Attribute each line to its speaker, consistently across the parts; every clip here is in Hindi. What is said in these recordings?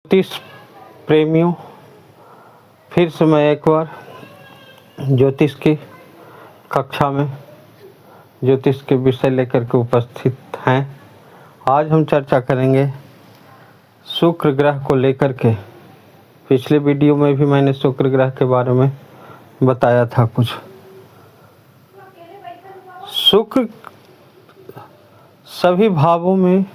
Speaker 1: ज्योतिष प्रेमियों, फिर से मैं एक बार ज्योतिष की कक्षा में ज्योतिष के विषय लेकर के उपस्थित हैं। आज हम चर्चा करेंगे शुक्र ग्रह को लेकर के। पिछले वीडियो में भी मैंने शुक्र ग्रह के बारे में बताया था कुछ। शुक्र सभी भावों में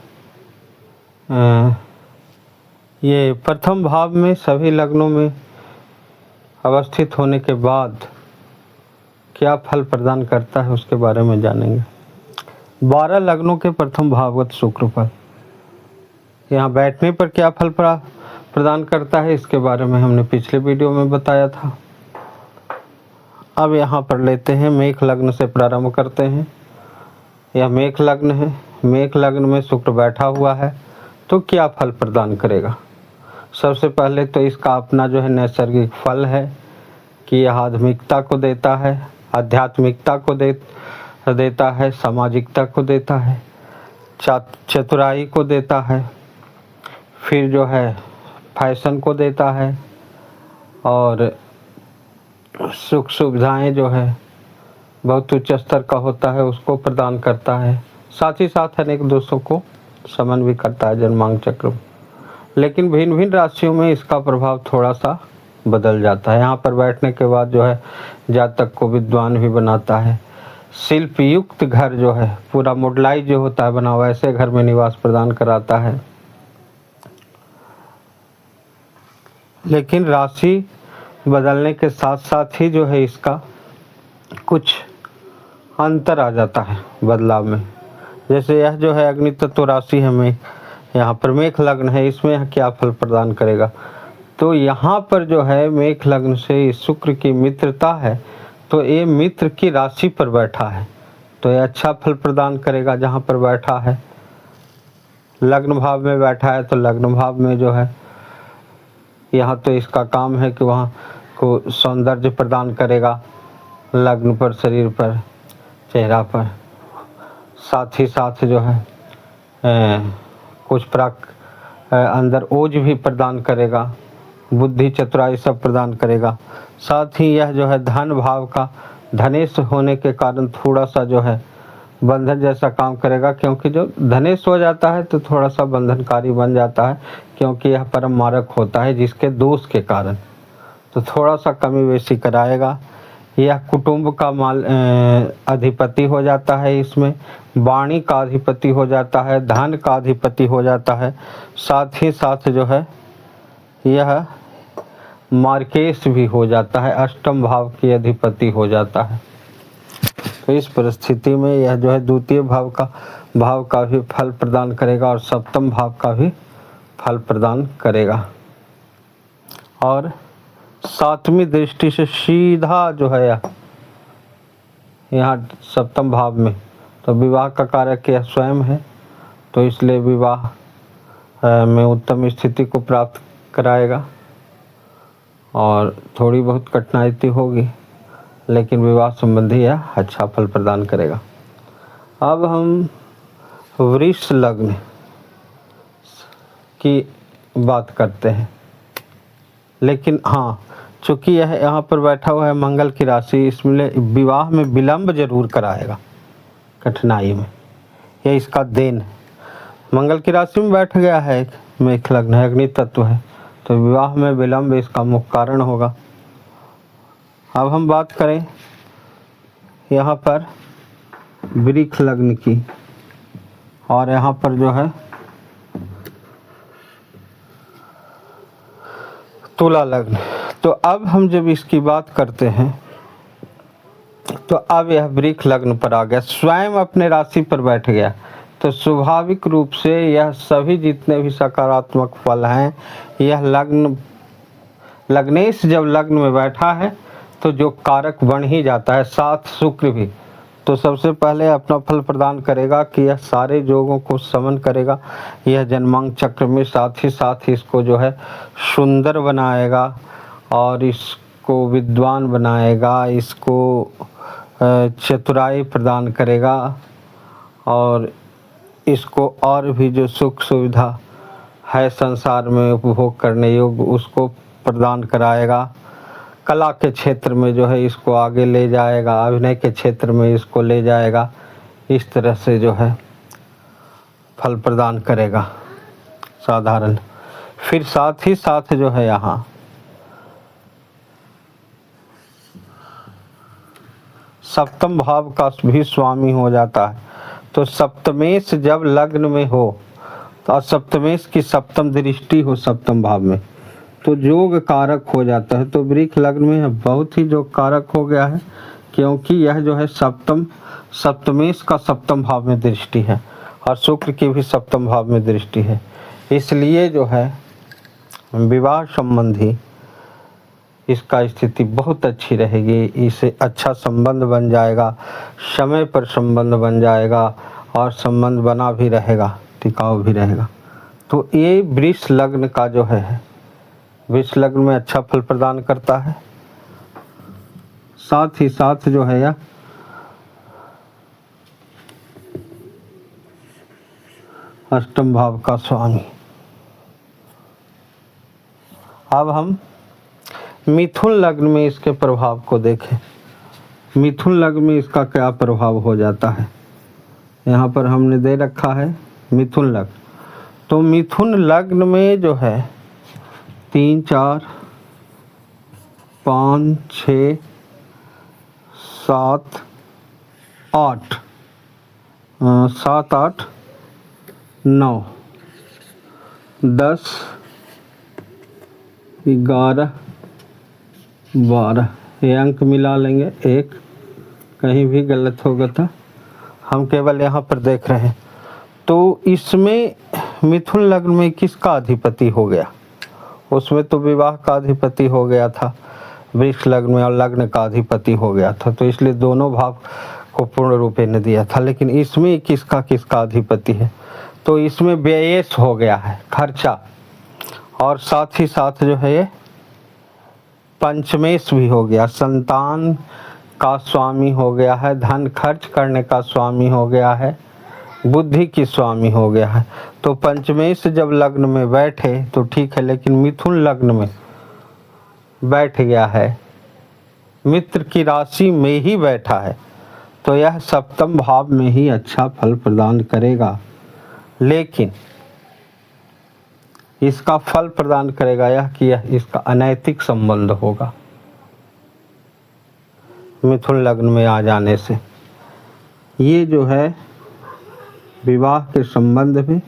Speaker 1: ये प्रथम भाव में सभी लग्नों में अवस्थित होने के बाद क्या फल प्रदान करता है उसके बारे में जानेंगे। 12 लग्नों के प्रथम भावगत शुक्र फल यहाँ बैठने पर क्या फल प्रदान करता है इसके बारे में हमने पिछले वीडियो में बताया था। अब यहाँ पर लेते हैं, मेष लग्न से प्रारंभ करते हैं। यह मेष लग्न है। मेष लग्न में शुक्र बैठा हुआ है तो क्या फल प्रदान करेगा। सबसे पहले तो इसका अपना जो है नैसर्गिक फल है कि यह आध्यात्मिकता को देता है, आध्यात्मिकता को देता है, सामाजिकता को देता है, चतुराई को देता है, फिर जो है फैशन को देता है और सुख सुविधाएं जो है बहुत उच्च स्तर का होता है उसको प्रदान करता है। साथ ही साथ अनेक दोषों को शमन भी करता है जन्मांग चक्र में। लेकिन भिन्न भिन्न राशियों में इसका प्रभाव थोड़ा सा बदल जाता है। यहाँ पर बैठने के बाद जो है जातक को विद्वान भी बनाता है। शिल्प युक्त घर जो है पूरा मॉडलाइज जो होता है बना हुआ, ऐसे घर में निवास प्रदान कराता है। लेकिन राशि बदलने के साथ साथ ही जो है इसका कुछ अंतर आ जाता है बदलाव में। जैसे यह जो है अग्नि तत्व राशि है, में यहाँ पर मेष लग्न है, इसमें यह क्या फल प्रदान करेगा। तो यहाँ पर जो है मेष लग्न से शुक्र की मित्रता है तो ये मित्र की राशि पर बैठा है तो ये अच्छा फल प्रदान करेगा। जहाँ पर बैठा है लग्न भाव में बैठा है तो लग्न भाव में जो है यहाँ तो इसका काम है कि वहाँ को सौंदर्य प्रदान करेगा, लग्न पर, शरीर पर, चेहरा पर। साथ ही साथ जो है कुछ अंदर ओज भी प्रदान करेगा, बुद्धि चतुराई सब प्रदान करेगा। साथ ही यह जो है धन भाव का धनेश होने के कारण थोड़ा सा जो है बंधन जैसा काम करेगा, क्योंकि जो धनेश हो जाता है तो थोड़ा सा बंधनकारी बन जाता है, क्योंकि यह परम मारक होता है जिसके दोष के कारण तो थोड़ा सा कमी बेशी कराएगा। यह कुटुंब का अधिपति हो जाता है, इसमें वाणी का अधिपति हो जाता है, धन का अधिपति हो जाता है। साथ ही साथ जो है यह मार्केश भी हो जाता है, अष्टम भाव की अधिपति हो जाता है। तो इस परिस्थिति में यह जो है द्वितीय भाव का भी फल प्रदान करेगा और सप्तम भाव का भी फल प्रदान करेगा। और सातवीं दृष्टि से सीधा जो है यहाँ सप्तम भाव में तो विवाह का कारक यह स्वयं है, तो इसलिए विवाह में उत्तम स्थिति को प्राप्त कराएगा और थोड़ी बहुत कठिनाई होगी लेकिन विवाह संबंधी यह अच्छा फल प्रदान करेगा। अब हम वृष लग्न की बात करते हैं। लेकिन हाँ, चूँकि यह यहाँ पर बैठा हुआ है मंगल की राशि, इसमें विवाह में विलंब जरूर कराएगा, कठिनाई में, यह इसका देन है। मंगल की राशि में बैठ गया है, मेष लग्न है, अग्नि तत्व है, तो विवाह में विलंब इसका मुख्य कारण होगा। अब हम बात करें यहाँ पर वृष लग्न की, और यहाँ पर जो है तुला लग्न। तो अब हम जब इसकी बात करते हैं तो अब यह वृष लग्न पर आ गया, स्वयं अपने राशि पर बैठ गया, तो स्वाभाविक रूप से यह सभी जितने भी सकारात्मक फल हैं, यह लग्नेश जब लग्न में बैठा है तो जो कारक बन ही जाता है, साथ शुक्र भी। तो सबसे पहले अपना फल प्रदान करेगा कि यह सारे योगों को समन करेगा, यह जन्मांग चक्र में। साथ ही साथ इसको जो है सुंदर बनाएगा और इसको विद्वान बनाएगा, इसको चतुराई प्रदान करेगा और इसको और भी जो सुख सुविधा है संसार में उपभोग करने योग्य उसको प्रदान कराएगा। कला के क्षेत्र में जो है इसको आगे ले जाएगा, अभिनय के क्षेत्र में इसको ले जाएगा। इस तरह से जो है फल प्रदान करेगा साधारण। फिर साथ ही साथ जो है यहाँ सप्तम भाव का भी स्वामी हो जाता है। तो सप्तमेश जब लग्न में हो तो सप्तमेश की सप्तम दृष्टि हो सप्तम भाव में तो जोग कारक हो जाता है। तो वृक्ष लग्न में बहुत ही जोग कारक हो गया है, क्योंकि यह जो है सप्तमेश का सप्तम भाव में दृष्टि है और शुक्र की भी सप्तम भाव में दृष्टि है। इसलिए जो है विवाह संबंधी इसका स्थिति बहुत अच्छी रहेगी। इसे अच्छा संबंध बन जाएगा, समय पर संबंध बन जाएगा और संबंध बना भी रहेगा, टिकाऊ भी रहेगा। तो ये वृष लग्न का जो है वृष लग्न में अच्छा फल प्रदान करता है। साथ ही साथ जो है यह अष्टम भाव का स्वामी। अब हम मिथुन लग्न में इसके प्रभाव को देखें। मिथुन लग्न में इसका क्या प्रभाव हो जाता है, यहाँ पर हमने दे रखा है मिथुन लग्न। तो मिथुन लग्न में जो है 3 4 5 6 7 8 7 8 9 10 11 12 ये अंक मिला लेंगे। एक कहीं भी गलत होगा था, हम केवल यहाँ पर देख रहे हैं। तो इसमें मिथुन लग्न में किसका अधिपति हो गया, उसमें तो विवाह का अधिपति हो गया था वृक्ष लग्न में और लग्न का अधिपति हो गया था। तो इसलिए दोनों भाव को पूर्ण रूपे ने दिया था। लेकिन इसमें किसका किसका अधिपति है, तो इसमें व्ययेश हो गया है, खर्चा, और साथ ही साथ जो है ये पंचमेश भी हो गया, संतान का स्वामी हो गया है, धन खर्च करने का स्वामी हो गया है, बुद्धि की स्वामी हो गया है। तो पंचमेश जब लग्न में बैठे तो ठीक है, लेकिन मिथुन लग्न में बैठ गया है, मित्र की राशि में ही बैठा है, तो यह सप्तम भाव में ही अच्छा फल प्रदान करेगा। लेकिन इसका फल प्रदान करेगा यह कि यह इसका अनैतिक संबंध होगा मिथुन लग्न में आ जाने से। ये जो है विवाह के संबंध में,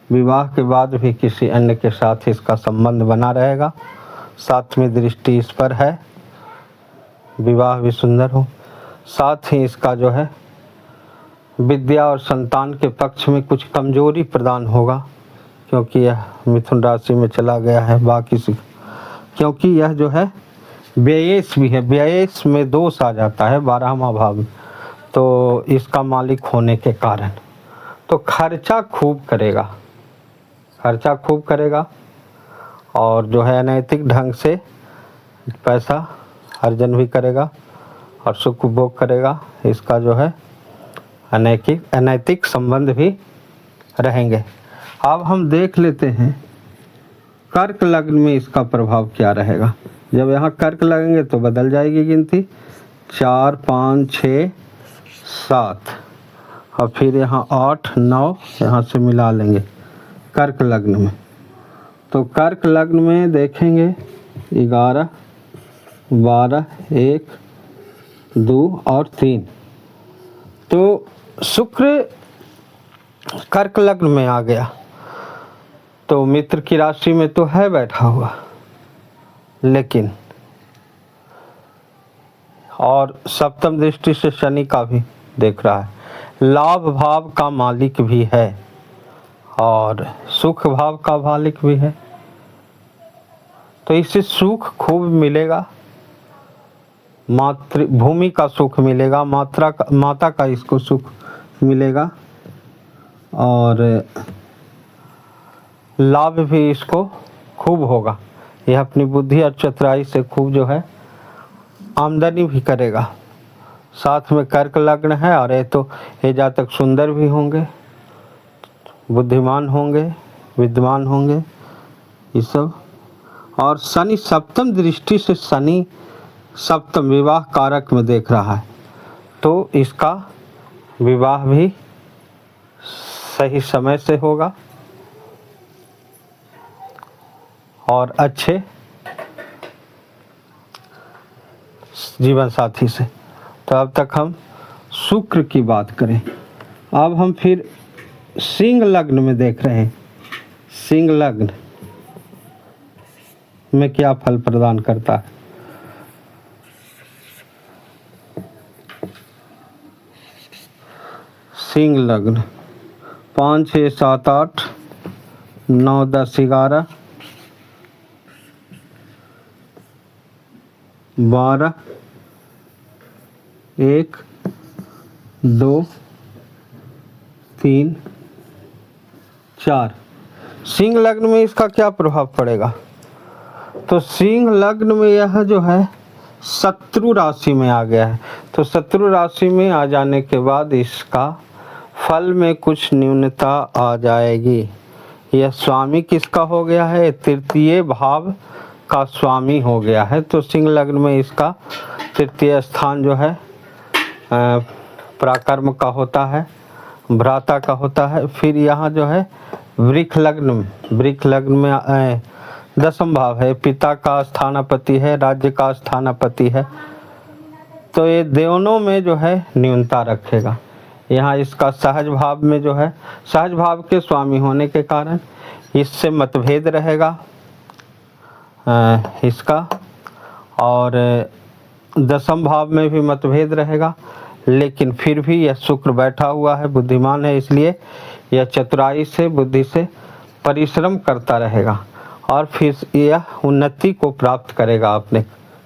Speaker 1: विवाह के बाद भी किसी अन्य के साथ इसका संबंध बना रहेगा। सातवीं दृष्टि इस पर है, विवाह भी सुंदर हो। साथ ही इसका जो है विद्या और संतान के पक्ष में कुछ कमजोरी प्रदान होगा, क्योंकि यह मिथुन राशि में चला गया है। बाकी से क्योंकि यह जो है व्ययेश भी है, व्ययेश में दोष आ जाता है 12वां भाव में, तो इसका मालिक होने के कारण तो खर्चा खूब करेगा, खर्चा खूब करेगा और जो है अनैतिक ढंग से पैसा अर्जन भी करेगा और सुख उपभोग करेगा। इसका जो है अनैतिक संबंध भी रहेंगे। अब हम देख लेते हैं कर्क लग्न में इसका प्रभाव क्या रहेगा। जब यहाँ कर्क लगेंगे तो बदल जाएगी गिनती, 4 5 6 7 और फिर यहाँ 8 9 यहाँ से मिला लेंगे कर्क लग्न में। तो कर्क लग्न में देखेंगे 11 12 1 2 और 3। तो शुक्र कर्क लग्न में आ गया, तो मित्र की राशि में तो है बैठा हुआ, लेकिन और सप्तम दृष्टि से शनि का भी देख रहा है, लाभ भाव का मालिक भी है और सुख भाव का मालिक भी है। तो इससे सुख खूब मिलेगा, मातृभूमि का सुख मिलेगा, माता का इसको सुख मिलेगा और लाभ भी इसको खूब होगा। यह अपनी बुद्धि और चतुराई से खूब जो है आमदनी भी करेगा। साथ में कर्क लग्न है और ये जातक सुंदर भी होंगे, बुद्धिमान होंगे, विद्वान होंगे ये सब। और शनि सप्तम दृष्टि से शनि सप्तम विवाह कारक में देख रहा है, तो इसका विवाह भी सही समय से होगा और अच्छे जीवन साथी से। तो अब तक हम शुक्र की बात करें, अब हम फिर सिंह लग्न में देख रहे हैं। सिंह लग्न में क्या फल प्रदान करता है। सिंह लग्न 5, 6, 7, 8, 9, 10, 11, 12, 1, 2, 3, 4। सिंह लग्न में इसका क्या प्रभाव पड़ेगा। तो सिंह लग्न में यह जो है शत्रु राशि में आ गया है। तो शत्रु राशि में आ जाने के बाद इसका फल में कुछ न्यूनता आ जाएगी। यह स्वामी किसका हो गया है, तृतीय भाव का स्वामी हो गया है। तो सिंह लग्न में इसका तृतीय स्थान जो है पराक्रम का होता है, भ्राता का होता है। फिर यहाँ जो है वृक्ष लग्न में दसम भाव है, पिता का स्थानापति है, राज्य का स्थानापति है। तो ये दोनों में जो है न्यूनता रखेगा। यहाँ इसका सहज भाव में जो है, सहज भाव के स्वामी होने के कारण इससे मतभेद रहेगा इसका, और दसम भाव में भी मतभेद रहेगा। लेकिन फिर भी यह शुक्र बैठा हुआ है, बुद्धिमान है, इसलिए यह चतुराई से, बुद्धि से परिश्रम करता रहेगा और फिर यह उन्नति को प्राप्त करेगा अपने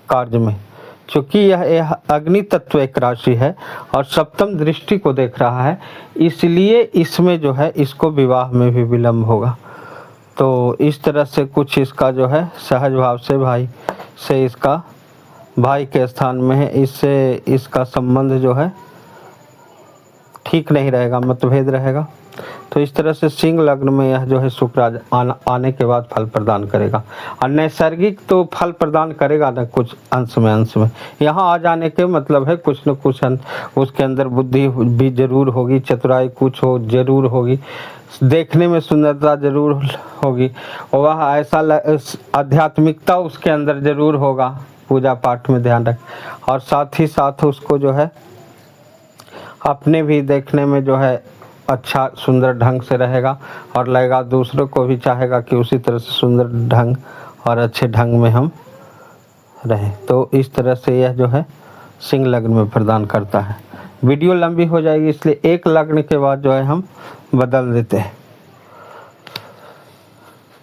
Speaker 1: कार्य में। चूँकि यह अग्नि तत्व एक राशि है और सप्तम दृष्टि को देख रहा है, इसलिए इसमें जो है इसको विवाह में भी विलम्ब होगा। तो इस तरह से कुछ इसका जो है सहज भाव से भाई से, इसका भाई के स्थान में है, इससे इसका संबंध जो है ठीक नहीं रहेगा, मतभेद रहेगा। तो इस तरह से सिंह लग्न में यह जो है शुक्र आने के बाद फल प्रदान करेगा। और नैसर्गिक तो फल प्रदान करेगा ना कुछ अंश में। यहाँ आ जाने के मतलब है कुछ न कुछ उसके अंदर बुद्धि भी जरूर होगी, चतुराई कुछ हो जरूर होगी, देखने में सुंदरता जरूर होगी, वह ऐसा आध्यात्मिकता उसके अंदर जरूर होगा, पूजा पाठ में ध्यान रख, और साथ ही साथ उसको जो है अपने भी देखने में जो है अच्छा सुंदर ढंग से रहेगा और लगेगा, दूसरों को भी चाहेगा कि उसी तरह से सुंदर ढंग और अच्छे ढंग में हम रहें। तो इस तरह से यह जो है सिंह लग्न में प्रदान करता है। वीडियो लंबी हो जाएगी, इसलिए एक लग्न के बाद जो है हम बदल देते हैं,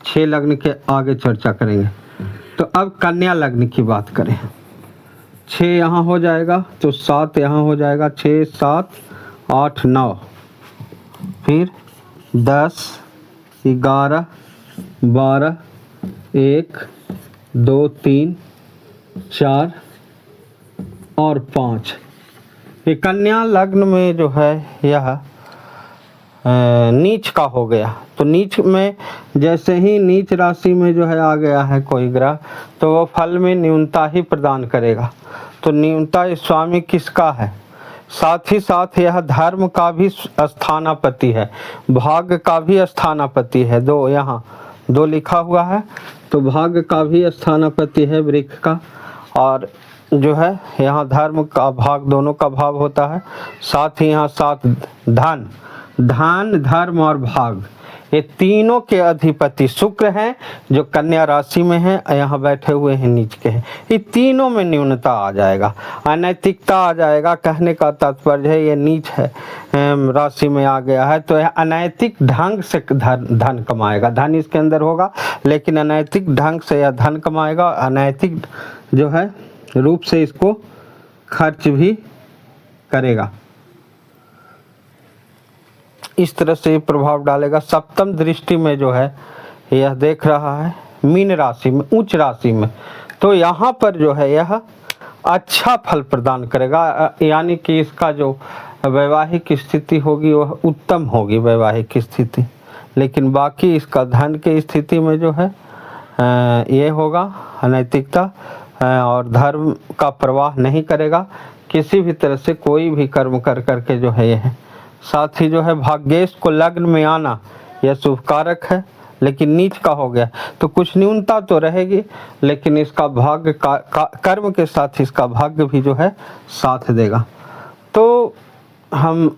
Speaker 1: 6 लग्न के आगे चर्चा करेंगे। तो अब कन्या लग्न की बात करें, 6 यहाँ हो जाएगा तो 7 यहाँ हो जाएगा, 6, 7, 8, 9, फिर 10, 11, 12, 1, 2, 3, 4 और 5। ये कन्या लग्न में जो है यह नीच का हो गया। तो नीच में जैसे ही नीच राशि में जो है आ गया है कोई ग्रह, तो वो फल में न्यूनता ही प्रदान करेगा। तो न्यूनता स्वामी किसका है, साथ ही साथ यह धर्म का भी स्थानापति है, भाग्य का भी स्थानापति है। दो यहाँ 2 लिखा हुआ है, तो भाग्य का भी स्थानापति है वृक्ष का, और जो है यहाँ धर्म का भाग दोनों का भाव होता है। साथ ही यहाँ 7 धन, धर्म और भाग, ये तीनों के अधिपति शुक्र हैं जो कन्या राशि में हैं, यहाँ बैठे हुए हैं नीच के हैं। ये तीनों में न्यूनता आ जाएगा, अनैतिकता आ जाएगा। कहने का तात्पर्य है ये नीच है राशि में आ गया है, तो यह अनैतिक ढंग से धन कमाएगा। धन इसके अंदर होगा लेकिन अनैतिक ढंग से यह धन कमाएगा, अनैतिक जो है रूप से इसको खर्च भी करेगा। इस तरह से प्रभाव डालेगा। सप्तम दृष्टि में जो है यह देख रहा है मीन राशि में, उच्च राशि में, तो यहाँ पर जो है यह अच्छा फल प्रदान करेगा, यानी कि इसका जो वैवाहिक स्थिति होगी वह उत्तम होगी। वैवाहिक स्थिति लेकिन बाकी इसका धन की स्थिति में जो है ये होगा अनैतिकता और धर्म का प्रवाह नहीं करेगा किसी भी तरह से, कोई भी कर्म कर करके जो है यह। साथ ही जो है भाग्येश को लग्न में आना यह शुभ कारक है, लेकिन नीच का हो गया तो कुछ न्यूनता तो रहेगी, लेकिन इसका भाग्य कर्म के साथ इसका भाग्य भी जो है साथ देगा। तो हम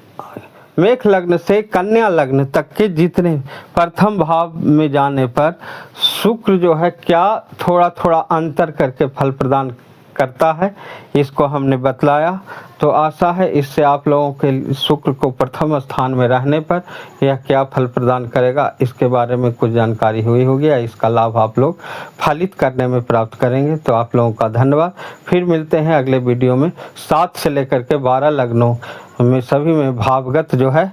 Speaker 1: मेष लग्न से कन्या लग्न तक के जितने प्रथम भाव में जाने पर शुक्र जो है क्या थोड़ा थोड़ा अंतर करके फल प्रदान करता है, इसको हमने बतलाया। तो आशा है इससे आप लोगों के शुक्र को प्रथम स्थान में रहने पर यह क्या फल प्रदान करेगा इसके बारे में कुछ जानकारी हुई होगी या इसका लाभ आप लोग फलित करने में प्राप्त करेंगे। तो आप लोगों का धन्यवाद। फिर मिलते हैं अगले वीडियो में। 7 से लेकर के 12 लग्नों में सभी में भावगत जो है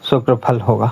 Speaker 1: शुक्र फल होगा।